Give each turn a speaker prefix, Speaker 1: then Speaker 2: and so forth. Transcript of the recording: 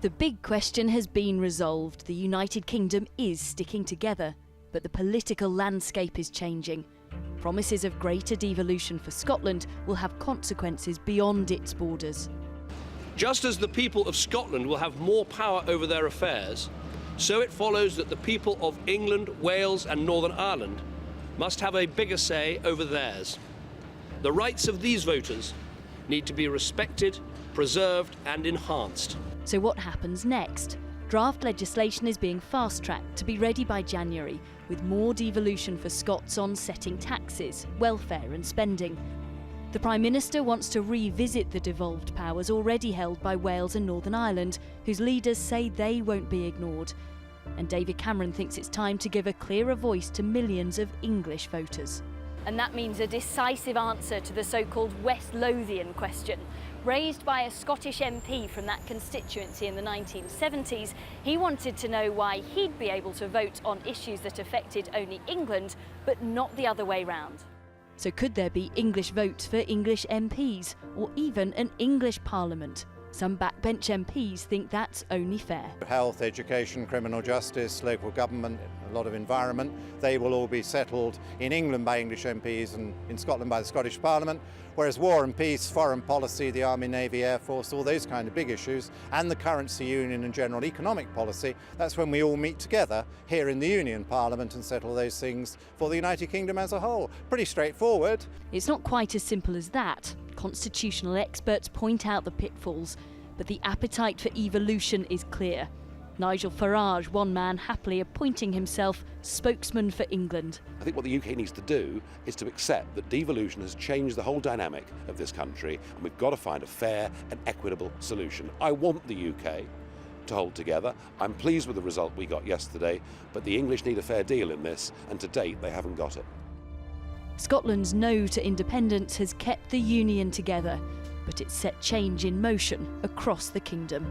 Speaker 1: The big question has been resolved. The United Kingdom is sticking together, but the political landscape is changing. Promises of greater devolution for Scotland will have consequences beyond its borders.
Speaker 2: Just as the people of Scotland will have more power over their affairs, so it follows that the people of England, Wales and Northern Ireland must have a bigger say over theirs. The rights of these voters need to be respected, preserved and enhanced.
Speaker 1: So what happens next? Draft legislation is being fast-tracked to be ready by January, with more devolution for Scots on setting taxes, welfare and spending. The Prime Minister wants to revisit the devolved powers already held by Wales and Northern Ireland, whose leaders say they won't be ignored. And David Cameron thinks it's time to give a clearer voice to millions of English voters.
Speaker 3: And that means a decisive answer to the so-called West Lothian question. Raised by a Scottish MP from that constituency in the 1970s, he wanted to know why he'd be able to vote on issues that affected only England, but not the other way round.
Speaker 1: So could there be English votes for English MPs, or even an English Parliament? Some backbench MPs think that's only fair.
Speaker 4: Health, education, criminal justice, local government, a lot of environment, they will all be settled in England by English MPs and in Scotland by the Scottish Parliament, whereas war and peace, foreign policy, the Army, Navy, Air Force, all those kind of big issues, and the currency union and general economic policy, that's when we all meet together here in the Union Parliament and settle those things for the United Kingdom as a whole. Pretty straightforward.
Speaker 1: It's not quite as simple as that. Constitutional experts point out the pitfalls, but the appetite for evolution is clear. Nigel Farage, one man happily appointing himself spokesman for England.
Speaker 5: I think what the UK needs to do is to accept that devolution has changed the whole dynamic of this country, and we've got to find a fair and equitable solution. I want the UK to hold together. I'm pleased with the result we got yesterday, but the English need a fair deal in this, and to date they haven't got it.
Speaker 1: Scotland's no to independence has kept the union together, but it's set change in motion across the kingdom.